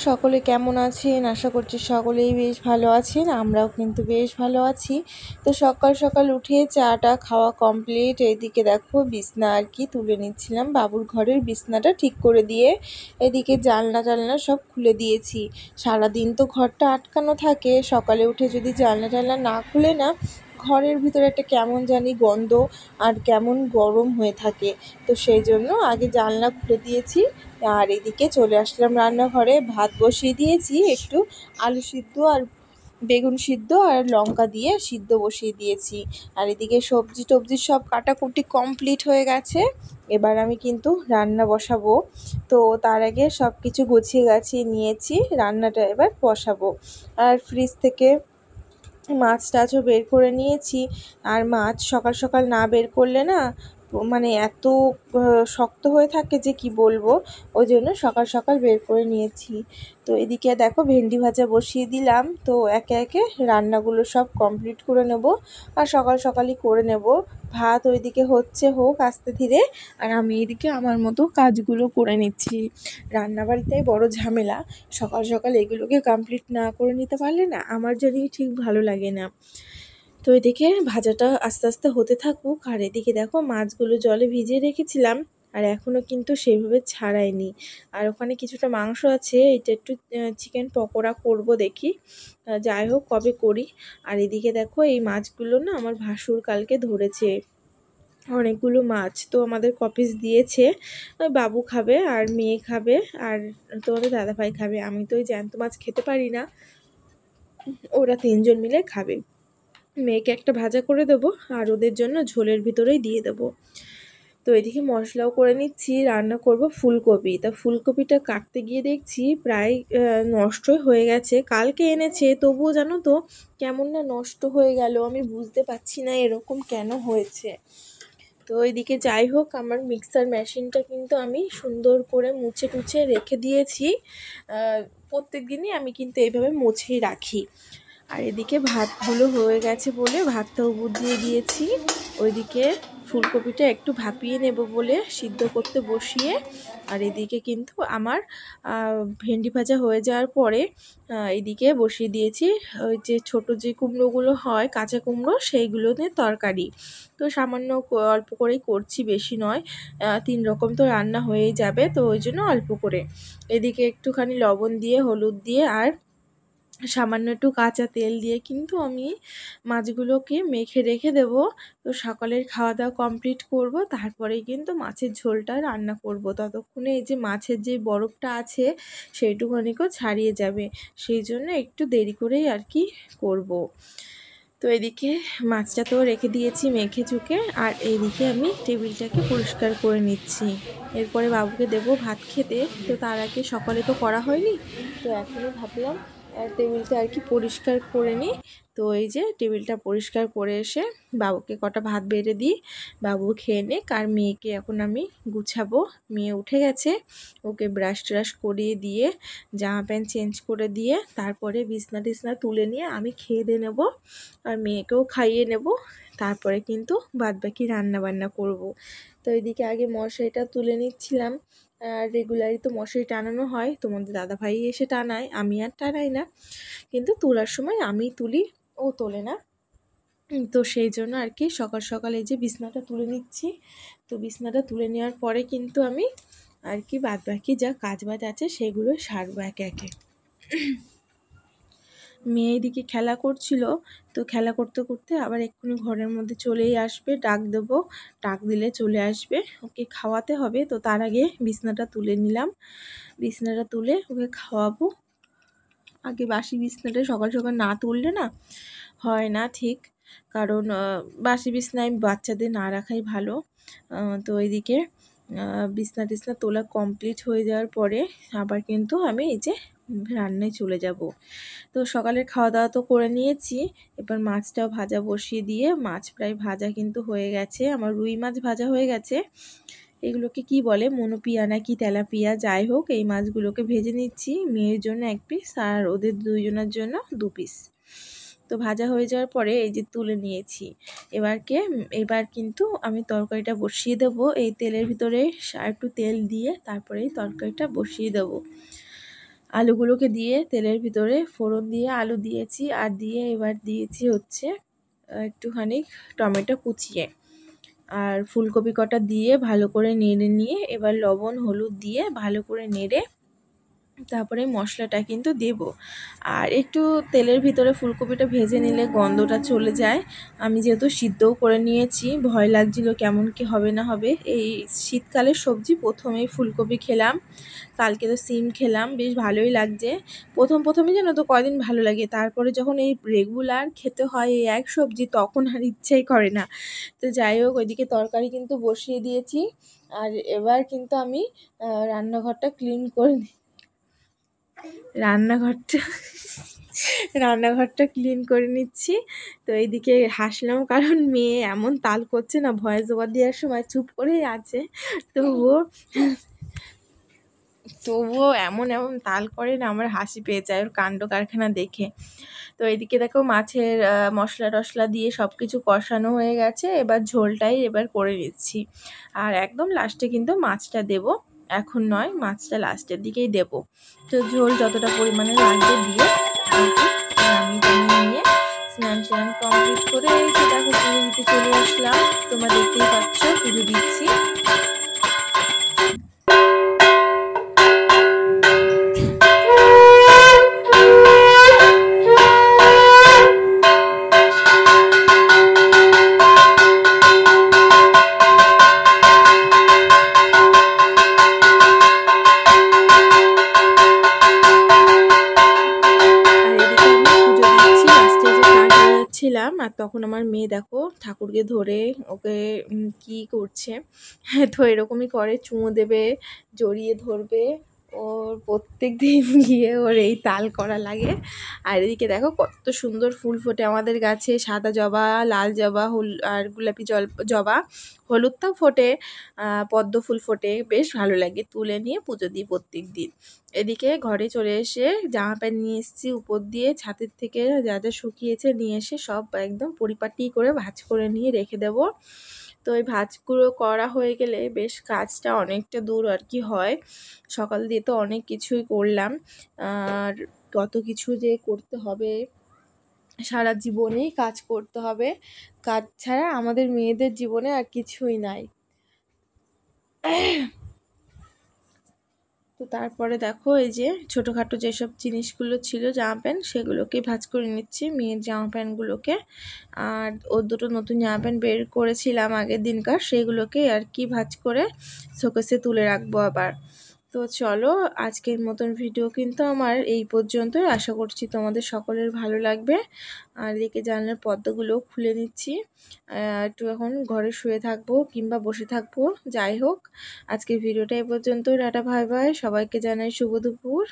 সকলে কেমন আছেন? আশা করছি সকলেই বেশ ভালো আছেন। আমরাও কিন্তু বেশ ভালো আছি। তো সকাল সকাল উঠে চাটা খাওয়া কমপ্লিট। এদিকে দেখো বিছনা আর কি তুলে নিচ্ছিলাম। বাবুর ঘরের বিছনাটা ঠিক করে দিয়ে এদিকে জানলা টালনা সব খুলে দিয়েছি। সারাদিন তো ঘরটা আটকানো থাকে। সকালে উঠে যদি জানলা টালনা না খুলে না, ঘরের ভিতরে একটা কেমন জানি গন্ধ আর কেমন গরম হয়ে থাকে। তো সেই জন্য আগে জানলা খুলে দিয়েছি। আর এদিকে চলে আসলাম রান্নাঘরে। ভাত বসিয়ে দিয়েছি, একটু আলু সিদ্ধ আর বেগুন সিদ্ধ আর লঙ্কা দিয়ে সিদ্ধ বসিয়ে দিয়েছি। আর এদিকে সবজি টবজি সব কাটাকুটি কমপ্লিট হয়ে গেছে। এবার আমি কিন্তু রান্না বসাবো। তো তার আগে সব কিছু গুছিয়ে গাছিয়ে নিয়েছি, রান্নাটা এবার বসাবো। আর ফ্রিজ থেকে মাছ টাছও বের করে নিয়েছি। আর মাছ সকাল সকাল না বের করলে না মানে এত শক্ত হয়ে থাকে যে কি বলবো, ওই জন্য সকাল সকাল বের করে নিয়েছি। তো এদিকে দেখো ভেন্ডি ভাজা বসিয়ে দিলাম। তো একে একে রান্নাগুলো সব কমপ্লিট করে নেব আর সকাল সকালই করে নেব। ভাত ওইদিকে হচ্ছে, হোক আস্তে ধীরে, আর আমি এদিকে আমার মতো কাজগুলো করে নিচ্ছি। রান্নাবাড়িতেই বড় ঝামেলা। সকাল সকাল এগুলোকে কমপ্লিট না করে নিতে পারলে না আমার যদি ঠিক ভালো লাগে না। তো এদিকে ভাজাটা আস্তে আস্তে হতে থাকুক। আর এদিকে দেখো মাছগুলো জলে ভিজিয়ে রেখেছিলাম আর এখনও কিন্তু সেইভাবে ছাড়াইনি। আর ওখানে কিছুটা মাংস আছে, এটা একটু চিকেন পকোড়া করব দেখি, যাই হোক কবে করি। আর এদিকে দেখো এই মাছগুলো না আমার ভাসুর কালকে ধরেছে অনেকগুলো মাছ। তো আমাদের কপিস দিয়েছে, ওই বাবু খাবে আর মেয়ে খাবে আর তোমাদের দাদাভাই খাবে। আমি তো ওই জ্যান্ত মাছ খেতে পারি না, ওরা তিনজন মিলে খাবে। মেয়েকে একটা ভাজা করে দেবো আর ওদের জন্য ঝোলের ভিতরেই দিয়ে দেবো। তো এদিকে মশলাও করে নিচ্ছি, রান্না করব ফুলকপি। তা ফুলকপিটা কাটতে গিয়ে দেখছি প্রায় নষ্টই হয়ে গেছে। কালকে এনেছে তবুও জানো তো কেমন না নষ্ট হয়ে গেল, আমি বুঝতে পারছি না এরকম কেন হয়েছে। তো এদিকে যাই হোক, আমার মিক্সার মেশিনটা কিন্তু আমি সুন্দর করে মুছে টুছে রেখে দিয়েছি। প্রত্যেক দিনই আমি কিন্তু এইভাবে মুছেই রাখি। আর এদিকে ভাতগুলো হয়ে গেছে বলে ভাতটা উপর দিয়ে দিয়েছি। ওইদিকে ফুলকপিটা একটু ভাপিয়ে নেব বলে সিদ্ধ করতে বসিয়ে, আর এদিকে কিন্তু আমার ভেন্ডি ভাজা হয়ে যাওয়ার পরে এদিকে বসিয়ে দিয়েছি ওই যে ছোট যে কুমড়োগুলো হয় কাঁচা কুমড়ো, সেইগুলোতে তরকারি। তো সামান্য অল্প করেই করছি, বেশি নয়। 3 রকম তো রান্না হয়েই যাবে, তো ওই জন্য অল্প করে। এদিকে একটুখানি লবণ দিয়ে হলুদ দিয়ে আর সামান্য একটু কাঁচা তেল দিয়ে কিন্তু আমি মাছগুলোকে মেখে রেখে দেব। তো সকালের খাওয়া দাওয়া কমপ্লিট করব, তারপরেই কিন্তু মাছের ঝোলটা রান্না করব। ততক্ষণে এই যে মাছের যে বরফটা আছে সেইটুখানিকেও ছাড়িয়ে যাবে, সেই জন্য একটু দেরি করেই আর কি করব। তো এদিকে মাছটা তো রেখে দিয়েছি মেখে চুকে, আর এইদিকে আমি টেবিলটাকে পরিষ্কার করে নিচ্ছি। এরপরে বাবুকে দেব ভাত খেতে। তো তার আগে সকালে তো করা হয়নি, তো এখনই ভাবলাম টেবিলটা আর কি পরিষ্কার করে নিই। তো এই যে টেবিলটা পরিষ্কার করে এসে বাবুকে কটা ভাত বেড়ে দিই, বাবু খেয়ে নিক। আর মেয়েকে এখন আমি গুছাবো। মেয়ে উঠে গেছে, ওকে ব্রাশ ট্রাশ করিয়ে দিয়ে জামা প্যান্ট চেঞ্জ করে দিয়ে তারপরে বিছনা টিছনা তুলে নিয়ে আমি খেয়ে দিয়ে নেবো আর মেয়েকেও খাইয়ে নেব। তারপরে কিন্তু বাদবাকি রান্না বান্না করব। তো এদিকে আগে মশারিটা তুলে নিচ্ছিলাম। আর রেগুলারই তো মশারি টানানো হয়, তোমাদের দাদাভাই এসে টানায়, আমি আর টানাই না। কিন্তু তোলার সময় আমি তুলি, ও তোলে না। তো সেই জন্য আর কি সকাল সকাল এই যে বিছনাটা তুলে নিচ্ছি। তো বিছনাটা তুলে নেওয়ার পরে কিন্তু আমি আর কি বাদবাকি যা কাজ বাজ আছে সেগুলো সারবো একে একে। মেয়ে এদিকে খেলা করছিল, তো খেলা করতে করতে আবার এক্ষুনি ঘরের মধ্যে চলেই আসবে। ডাক দেবো, ডাক দিলে চলে আসবে, ওকে খাওয়াতে হবে। তো তার আগে বিছনাটা তুলে নিলাম, বিছনাটা তুলে ওকে খাওয়াবো। আগে বাসি বিছনাটা সকাল সকাল না তুললে না হয় না ঠিক, কারণ বাসি বিছনায় বাচ্চাদের না রাখাই ভালো। তো এদিকে বিছনা টিছনা তোলা কমপ্লিট হয়ে যাওয়ার পরে আবার কিন্তু আমি এই যে রান্নায় চলে যাব। তো সকালের খাওয়া দাওয়া তো করে নিয়েছি, এবার মাছটাও ভাজা বসিয়ে দিয়ে, মাছ প্রায় ভাজা কিন্তু হয়ে গেছে। আমার রুই মাছ ভাজা হয়ে গেছে। এগুলোকে কি বলে, মনোপিয়া না কি তেলাপিয়া, যাই হোক এই মাছগুলোকে ভেজে নিচ্ছি। মেয়ের জন্য 1 পিস আর ওদের 2 জনের জন্য 2 পিস। তো ভাজা হয়ে যাওয়ার পরে এই যে তুলে নিয়েছি। এবার কিন্তু আমি তরকারিটা বসিয়ে দেব। এই তেলের ভিতরে একটু তেল দিয়ে তারপরে এই তরকারিটা বসিয়ে দেব। আলুগুলোকে দিয়ে তেলের ভিতরে ফোড়ন দিয়ে আলু দিয়েছি, আর দিয়ে এবার দিয়েছি হচ্ছে একটুখানি টমেটো কুচিয়ে, আর ফুলকপি কটা দিয়ে ভালো করে নেড়ে নিয়ে এবার লবণ হলুদ দিয়ে ভালো করে নেড়ে তারপরে মশলাটা কিন্তু দেব। আর একটু তেলের ভিতরে ফুলকপিটা ভেজে নিলে গন্ধটা চলে যায়। আমি যেহেতু সিদ্ধও করে নিয়েছি, ভয় লাগছিল কেমন কি হবে না হবে। এই শীতকালের সবজি প্রথমেই ফুলকপি খেলাম, কালকে তো সিম খেলাম, বেশ ভালোই লাগছে। প্রথমে যেন তো কয়দিন ভালো লাগে, তারপরে যখন এই রেগুলার খেতে হয় এই এক সবজি তখন আর ইচ্ছেই করে না। তো যাই হোক, ওইদিকে তরকারি কিন্তু বসিয়ে দিয়েছি, আর এবার কিন্তু আমি রান্নাঘরটা ক্লিন করে রান্নাঘরটা রান্নাঘরটা ক্লিন করে নিচ্ছি। তো এইদিকে হাসলাম কারণ মেয়ে এমন তাল করছে না, ভয়েস ওভার দেওয়ার সময় চুপ করেই আছে, তবুও এমন এমন তাল করে না, আমার হাসি পেয়ে যায় ওর কাণ্ড কারখানা দেখে। তো এইদিকে দেখো মাছের মশলা টশলা দিয়ে সব কিছু কষানো হয়ে গেছে, এবার ঝোলটাই এবার করে নিচ্ছি। আর একদম লাস্টে কিন্তু মাছটা দেব, এখন নয়, মাছটা লাস্টের দিকেই দেব। তো ঝোল যতটা পরিমাণে লাগবে দিয়ে আমি নিয়ে স্নান কমপ্লিট করে এই যে দেখো পুজো দিতে চলে আসলাম। তোমরা দেখতেই পাচ্ছ পুজো দিচ্ছি। আর তখন আমার মেয়ে দেখো ঠাকুরকে ধরে ওকে কি করছে, হ্যাঁ তো এরকমই করে, চুমো দেবে, জড়িয়ে ধরবে, ওর প্রত্যেক দিন গিয়ে ওর এই তাল করা লাগে। আর এদিকে দেখো কত সুন্দর ফুল ফোটে আমাদের গাছে, সাদা জবা, লাল জবা, আর গোলাপি জবা, হলুদটাও ফোটে, পদ্ম ফুল ফোটে, বেশ ভালো লাগে। তুলে নিয়ে পুজো দিই প্রত্যেক দিন। এদিকে ঘরে চলে এসে জামা প্যান্ট নিয়ে এসেছি উপর দিয়ে, ছাদের থেকে যা যা শুকিয়েছে নিয়ে এসে সব একদম পরিপাটি করে ভাঁজ করে নিয়ে রেখে দেব। তো এই ভাঁজগুলো করা হয়ে গেলে বেশ কাজটা অনেকটা দূর আর কি হয়। সকাল দিয়ে তো অনেক কিছুই করলাম, আর কত কিছু যে করতে হবে, সারা জীবনেই কাজ করতে হবে, কাজ ছাড়া আমাদের মেয়েদের জীবনে আর কিছুই নাই। তো তারপরে দেখো এই যে ছোটোখাটো যেসব জিনিসগুলো ছিল জামা প্যান্ট, সেগুলোকে ভাঁজ করে নিচ্ছি, মেয়ের জামা প্যান্টগুলোকে। আর ও দুটো নতুন জামা প্যান্ট বের করেছিলাম আগের দিনকার, সেগুলোকে আর কি ভাঁজ করে শোকেসে তুলে রাখবো আবার। তো চলো, আজকের মতন ভিডিও কিন্তু আমার এই পর্যন্তই। আশা করছি তোমাদের সকলের ভালো লাগবে। আর এদিকে জানলার পর্দাগুলোও খুলে নিচ্ছি, একটু এখন ঘরে শুয়ে থাকবো কিংবা বসে থাকবো, যাই হোক আজকের ভিডিওটা এই পর্যন্ত। টাটা, বাই বাই, সবাইকে জানাই শুভ দুপুর।